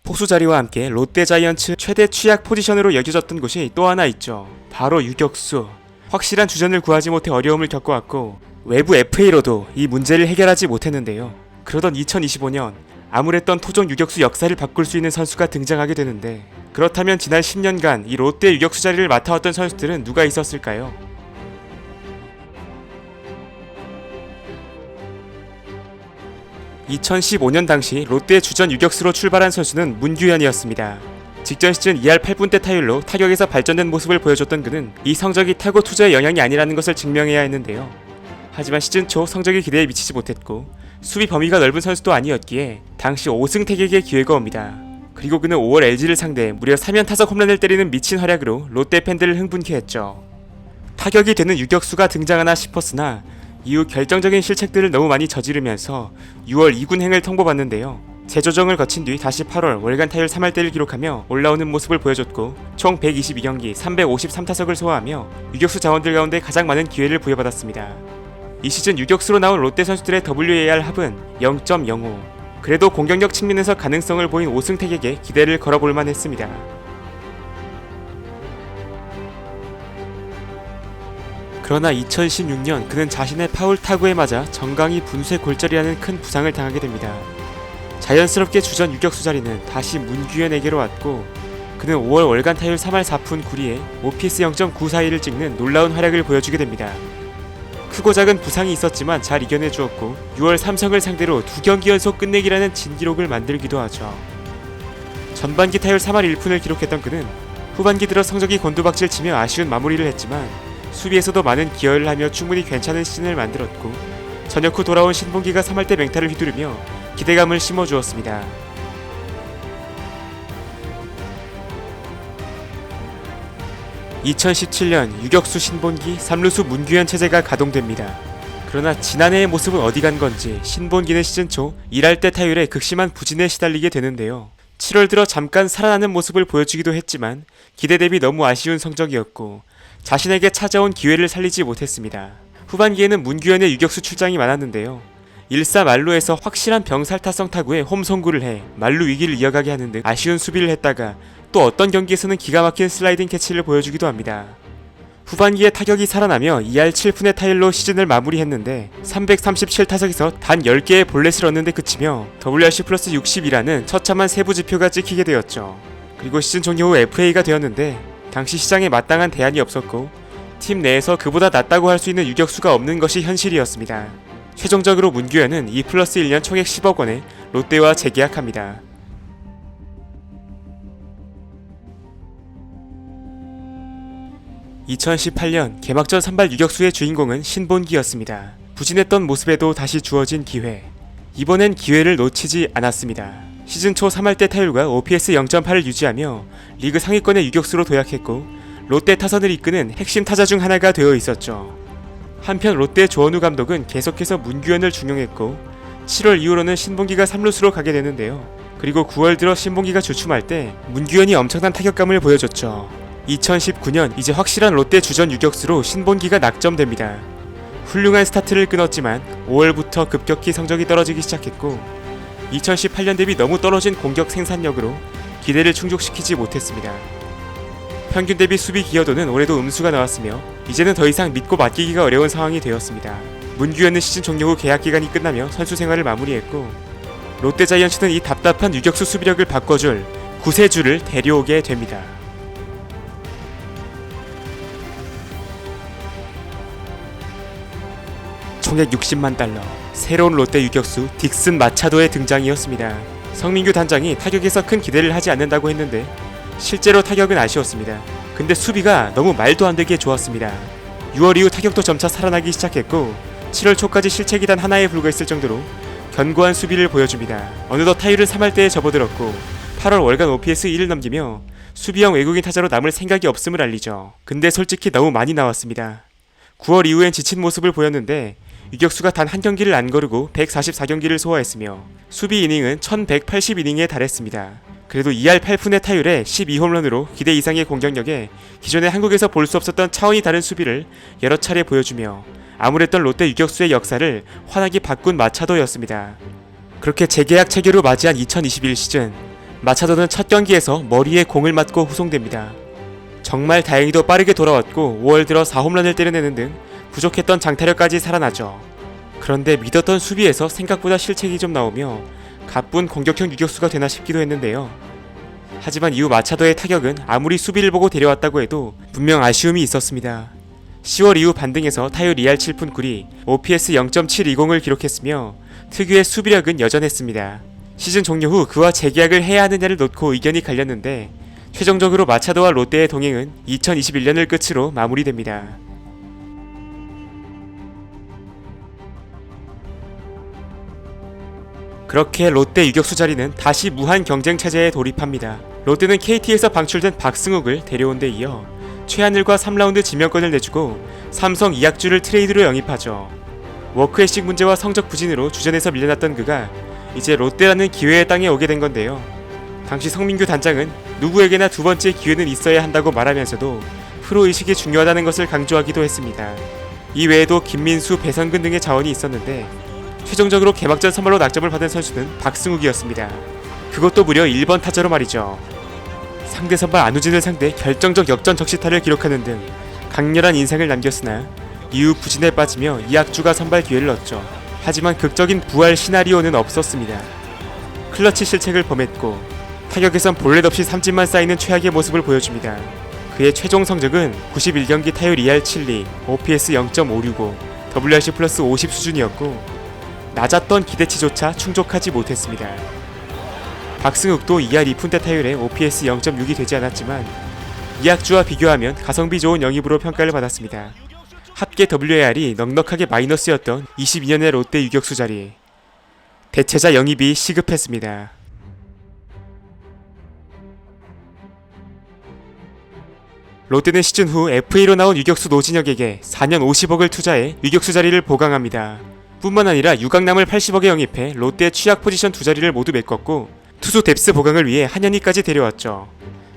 포수 자리와 함께 롯데 자이언츠 최대 취약 포지션으로 여겨졌던 곳이 또 하나 있죠. 바로 유격수. 확실한 주전을 구하지 못해 어려움을 겪어왔고 외부 FA로도 이 문제를 해결하지 못했는데요. 그러던 2025년 암울했던 토종 유격수 역사를 바꿀 수 있는 선수가 등장하게 되는데, 그렇다면 지난 10년간 이 롯데 유격수 자리를 맡아왔던 선수들은 누가 있었을까요? (2015년) 당시 롯데 주전 유격수로 출발한 선수는 문규현이었습니다. 직전 시즌 2할 8분대 타율로 타격에서 발전된 모습을 보여줬던 그는 이 성적이 타고 투자의 영향이 아니라는 것을 증명해야 했는데요. 하지만 시즌 초 성적이 기대에 미치지 못했고 수비 범위가 넓은 선수도 아니었기에 당시 5승 태격의 기회가 옵니다. 그리고 그는 5월 LG를 상대 무려 3연타석 홈런을 때리는 미친 활약으로 롯데 팬들을 흥분케 했죠. 타격이 되는 유격수가 등장하나 싶었으나 이후 결정적인 실책들을 너무 많이 저지르면서 6월 2군행을 통보받는데요. 재조정을 거친 뒤 다시 8월 월간 타율 3할대를 기록하며 올라오는 모습을 보여줬고 총 122경기 353타석을 소화하며 유격수 자원들 가운데 가장 많은 기회를 부여받았습니다. 이 시즌 유격수로 나온 롯데 선수들의 WAR 합은 0.05. 그래도 공격력 측면에서 가능성을 보인 5승 태격에 기대를 걸어볼만 했습니다. 그러나 2016년 그는 자신의 파울 타구에 맞아 정강이 분쇄 골절이라는 큰 부상을 당하게 됩니다. 자연스럽게 주전 유격수 자리는 다시 문규현에게로 왔고 그는 5월 월간 타율 3할 4푼 9리에 OPS 0.942를 찍는 놀라운 활약을 보여주게 됩니다. 크고 작은 부상이 있었지만 잘 이겨내 주었고 6월 삼성을 상대로 2경기 연속 끝내기라는 진기록을 만들기도 하죠. 전반기 타율 3할 1푼을 기록했던 그는 후반기 들어 성적이 곤두박질치며 아쉬운 마무리를 했지만 수비에서도 많은 기여를 하며 충분히 괜찮은 시즌을 만들었고 전역 후 돌아온 신봉기가 3할대 맹타를 휘두르며 기대감을 심어주었습니다. (2017년) 유격수 신본기 3루수 문규현 체제가 가동됩니다. 그러나 지난해의 모습은 어디 간 건지 신본기는 시즌 초 1할대 타율에 극심한 부진에 시달리게 되는데요. 7월 들어 잠깐 살아나는 모습을 보여주기도 했지만 기대 대비 너무 아쉬운 성적이었고 자신에게 찾아온 기회를 살리지 못했습니다. 후반기에는 문규현의 유격수 출장이 많았는데요. 1사 만루에서 확실한 병살타성 타구에 홈 송구를 해 만루 위기를 이어가게 하는 등 아쉬운 수비를 했다가 또 어떤 경기에서는 기가 막힌 슬라이딩 캐치를 보여주기도 합니다. 후반기에 타격이 살아나며 2할 7푼의 타율로 시즌을 마무리했는데 337타석에서 단 10개의 볼넷을 얻는데 그치며 WRC 플러스 60이라는 처참한 세부 지표가 찍히게 되었죠. 그리고 시즌 종료 후 FA가 되었는데 당시 시장에 마땅한 대안이 없었고 팀 내에서 그보다 낫다고 할 수 있는 유격수가 없는 것이 현실이었습니다. 최종적으로 문규현은 2+1년 총액 10억 원에 롯데와 재계약합니다. (2018년) 개막전 선발 유격수의 주인공은 신본기였습니다. 부진했던 모습에도 다시 주어진 기회. 이번엔 기회를 놓치지 않았습니다. 시즌 초 3할대 타율과 OPS 0.8을 유지하며 리그 상위권의 유격수로 도약했고 롯데 타선을 이끄는 핵심 타자 중 하나가 되어 있었죠. 한편 롯데 조원우 감독은 계속해서 문규현을 중용했고 7월 이후로는 신봉기가 3루수로 가게 되는데요. 그리고 9월 들어 신봉기가 주춤할 때 문규현이 엄청난 타격감을 보여줬죠. 2019년 이제 확실한 롯데 주전 유격수로 신본기가 낙점됩니다. 훌륭한 스타트를 끊었지만 5월부터 급격히 성적이 떨어지기 시작했고 2018년 대비 너무 떨어진 공격 생산력으로 기대를 충족시키지 못했습니다. 평균 대비 수비 기여도는 올해도 음수가 나왔으며 이제는 더 이상 믿고 맡기기가 어려운 상황이 되었습니다. 문규현은 시즌 종료 후 계약 기간이 끝나며 선수 생활을 마무리했고 롯데 자이언츠는 이 답답한 유격수 수비력을 바꿔줄 구세주를 데려오게 됩니다. 총액 60만 달러, 새로운 롯데 유격수 딕슨 마차도의 등장이었습니다. 성민규 단장이 타격에서 큰 기대를 하지 않는다고 했는데 실제로 타격은 아쉬웠습니다. 근데 수비가 너무 말도 안 되게 좋았습니다. 6월 이후 타격도 점차 살아나기 시작했고 7월 초까지 실책이 단 하나에 불과했을 정도로 견고한 수비를 보여줍니다. 어느덧 타율을 3할대에 접어들었고 8월 월간 OPS 1을 넘기며 수비형 외국인 타자로 남을 생각이 없음을 알리죠. 근데 솔직히 너무 많이 나왔습니다. 9월 이후엔 지친 모습을 보였는데 유격수가 단 한 경기를 안 거르고 144경기를 소화했으며 수비 이닝은 1180이닝에 달했습니다. 그래도 2할 8푼의 타율에 12홈런으로 기대 이상의 공격력에 기존에 한국에서 볼 수 없었던 차원이 다른 수비를 여러 차례 보여주며 암울했던 롯데 유격수의 역사를 환하게 바꾼 마차도였습니다. 그렇게 재계약 체결을 맞이한 2021 시즌 마차도는 첫 경기에서 머리에 공을 맞고 후송됩니다. 정말 다행히도 빠르게 돌아왔고 5월 들어 4홈런을 때려내는 등 부족했던 장타력까지 살아나죠. 그런데 믿었던 수비에서 생각보다 실책이 좀 나오며 가뿐 공격형 유격수가 되나 싶기도 했는데요. 하지만 이후 마차도의 타격은 아무리 수비를 보고 데려왔다고 해도 분명 아쉬움이 있었습니다. 10월 이후 반등에서 타율 2할 7푼 9리, OPS 0.720을 기록했으며 특유의 수비력은 여전했습니다. 시즌 종료 후 그와 재계약을 해야 하느냐를 놓고 의견이 갈렸는데 최종적으로 마차도와 롯데의 동행은 2021년을 끝으로 마무리됩니다. 그렇게 롯데 유격수 자리는 다시 무한 경쟁 체제에 돌입합니다. 롯데는 KT에서 방출된 박승욱을 데려온 데 이어 최하늘과 3라운드 지명권을 내주고 삼성 이학주를 트레이드로 영입하죠. 워크애식 문제와 성적 부진으로 주전에서 밀려났던 그가 이제 롯데라는 기회의 땅에 오게 된 건데요. 당시 성민규 단장은 누구에게나 두 번째 기회는 있어야 한다고 말하면서도 프로의식이 중요하다는 것을 강조하기도 했습니다. 이 외에도 김민수, 배성근 등의 자원이 있었는데 최종적으로 개막전 선발로 낙점을 받은 선수는 박승욱이었습니다. 그것도 무려 1번 타자로 말이죠. 상대 선발 안우진을 상대 결정적 역전 적시타를 기록하는 등 강렬한 인상을 남겼으나 이후 부진에 빠지며 이학주가 선발 기회를 얻죠. 하지만 극적인 부활 시나리오는 없었습니다. 클러치 실책을 범했고 타격에선 볼넷 없이 삼진만 쌓이는 최악의 모습을 보여줍니다. 그의 최종 성적은 91경기 타율 2할 7리, OPS 0.565, WRC 플러스 50 수준이었고 낮았던 기대치조차 충족하지 못했습니다. 박승욱도 2할 2푼대 타율에 OPS 0.6이 되지 않았지만 이학주와 비교하면 가성비 좋은 영입으로 평가를 받았습니다. 합계 WAR이 넉넉하게 마이너스였던 22년의 롯데 유격수 자리, 대체자 영입이 시급했습니다. 롯데는 시즌 후 FA로 나온 유격수 노진혁에게 4년 50억을 투자해 유격수 자리를 보강합니다. 뿐만 아니라 유강남을 80억에 영입해 롯데의 취약 포지션 두 자리를 모두 메꿨고 투수 뎁스 보강을 위해 한현희까지 데려왔죠.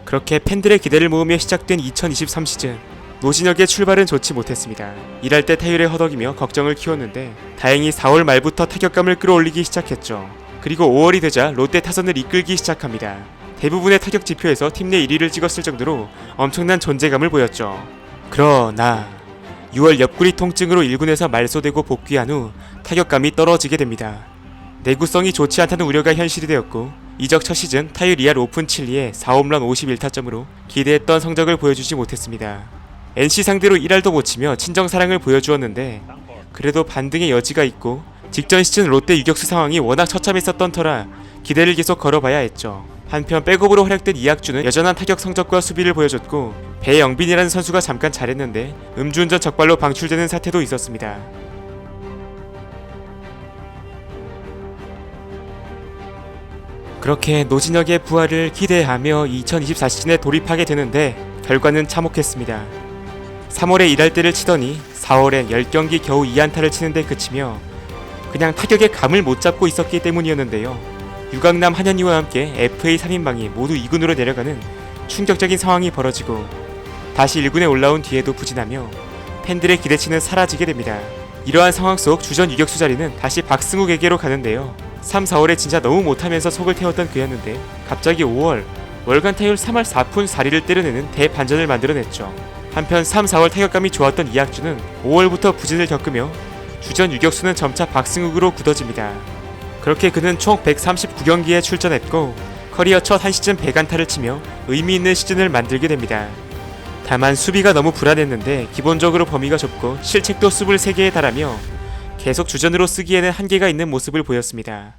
그렇게 팬들의 기대를 모으며 시작된 2023 시즌, 노진혁의 출발은 좋지 못했습니다. 일할 때 타율에 허덕이며 걱정을 키웠는데 다행히 4월 말부터 타격감을 끌어올리기 시작했죠. 그리고 5월이 되자 롯데 타선을 이끌기 시작합니다. 대부분의 타격 지표에서 팀 내 1위를 찍었을 정도로 엄청난 존재감을 보였죠. 그러나 6월 옆구리 통증으로 1군에서 말소되고 복귀한 후 타격감이 떨어지게 됩니다. 내구성이 좋지 않다는 우려가 현실이 되었고 이적 첫 시즌 타율 2할 5푼 7리에 4홈런 51타점으로 기대했던 성적을 보여주지 못했습니다. NC 상대로 1할도 못 치며 친정사랑을 보여주었는데 그래도 반등의 여지가 있고 직전 시즌 롯데 유격수 상황이 워낙 처참했었던 터라 기대를 계속 걸어봐야 했죠. 한편 백업으로 활약된 이학주는 여전한 타격 성적과 수비를 보여줬고 배영빈이라는 선수가 잠깐 잘했는데 음주운전 적발로 방출되는 사태도 있었습니다. 그렇게 노진혁의 부활을 기대하며 2024 시즌에 돌입하게 되는데 결과는 참혹했습니다. 3월에 1할대를 치더니 4월엔 10경기 겨우 2안타를 치는데 그치며 그냥 타격의 감을 못 잡고 있었기 때문이었는데요. 유강남 한현희와 함께 FA 3인방이 모두 2군으로 내려가는 충격적인 상황이 벌어지고 다시 1군에 올라온 뒤에도 부진하며 팬들의 기대치는 사라지게 됩니다. 이러한 상황 속 주전 유격수 자리는 다시 박승욱에게로 가는데요. 3, 4월에 진짜 너무 못하면서 속을 태웠던 그였는데 갑자기 5월 월간 타율 3할 4푼 4리를 때려내는 대반전을 만들어냈죠. 한편 3, 4월 타격감이 좋았던 이학주는 5월부터 부진을 겪으며 주전 유격수는 점차 박승욱으로 굳어집니다. 그렇게 그는 총 139경기에 출전했고 커리어 첫 한 시즌 100안타를 치며 의미 있는 시즌을 만들게 됩니다. 다만 수비가 너무 불안했는데 기본적으로 범위가 좁고 실책도 23개에 달하며 계속 주전으로 쓰기에는 한계가 있는 모습을 보였습니다.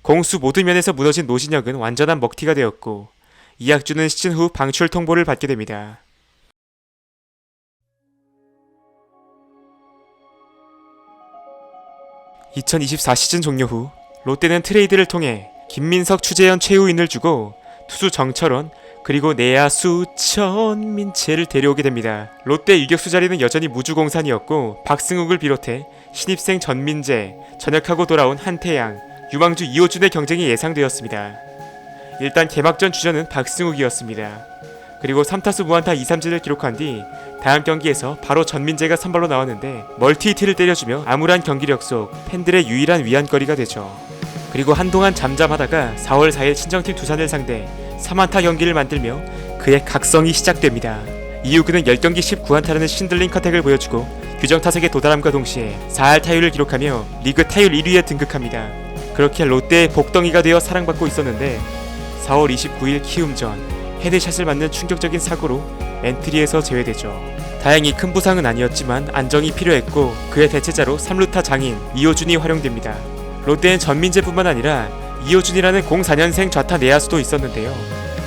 공수 모든 면에서 무너진 노진혁은 완전한 먹튀가 되었고 이학주는 시즌 후 방출 통보를 받게 됩니다. (2024) 시즌 종료 후 롯데는 트레이드를 통해 김민석, 추재현, 최우인을 주고 투수 정철원 그리고 내야수 전민채를 데려오게 됩니다. 롯데 유격수 자리는 여전히 무주공산이었고 박승욱을 비롯해 신입생 전민재, 전역하고 돌아온 한태양, 유망주 이호준의 경쟁이 예상되었습니다. 일단 개막전 주전은 박승욱이었습니다. 그리고 3타수 무안타 2삼진을 기록한 뒤 다음 경기에서 바로 전민재가 선발로 나왔는데 멀티히트를 때려주며 암울한 경기력 속 팬들의 유일한 위안거리가 되죠. 그리고 한동안 잠잠하다가 4월 4일 친정팀 두산을 상대 3안타 경기를 만들며 그의 각성이 시작됩니다. 이후 그는 10경기 19안타라는 신들린 커택을 보여주고 규정 타석에 도달함과 동시에 4할 타율을 기록하며 리그 타율 1위에 등극합니다. 그렇게 롯데의 복덩이가 되어 사랑받고 있었는데 4월 29일 키움전 헤드샷을 맞는 충격적인 사고로 엔트리에서 제외되죠. 다행히 큰 부상은 아니었지만 안정이 필요했고 그의 대체자로 3루타 장인 이호준이 활용됩니다. 롯데엔 전민재뿐만 아니라 이호준이라는 04년생 좌타 내야수도 있었는데요.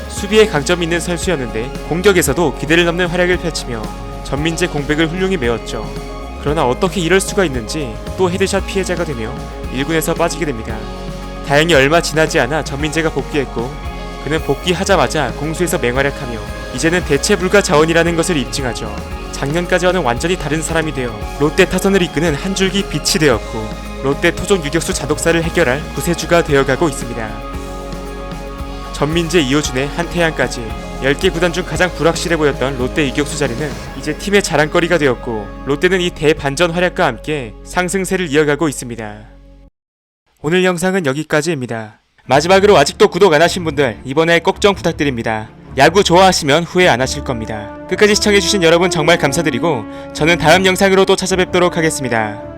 수비에 강점이 있는 선수였는데 공격에서도 기대를 넘는 활약을 펼치며 전민재 공백을 훌륭히 메웠죠. 그러나 어떻게 이럴 수가 있는지 또 헤드샷 피해자가 되며 1군에서 빠지게 됩니다. 다행히 얼마 지나지 않아 전민재가 복귀했고 그는 복귀하자마자 공수에서 맹활약하며 이제는 대체 불가 자원이라는 것을 입증하죠. 작년까지와는 완전히 다른 사람이 되어 롯데 타선을 이끄는 한 줄기 빛이 되었고 롯데 토종 유격수 잔혹사를 해결할 구세주가 되어가고 있습니다. 전민재, 이호준의 한태양까지 10개 구단 중 가장 불확실해 보였던 롯데 유격수 자리는 이제 팀의 자랑거리가 되었고 롯데는 이 대반전 활약과 함께 상승세를 이어가고 있습니다. 오늘 영상은 여기까지입니다. 마지막으로 아직도 구독 안 하신 분들 이번에 꼭 좀 부탁드립니다. 야구 좋아하시면 후회 안 하실 겁니다. 끝까지 시청해주신 여러분 정말 감사드리고 저는 다음 영상으로 또 찾아뵙도록 하겠습니다.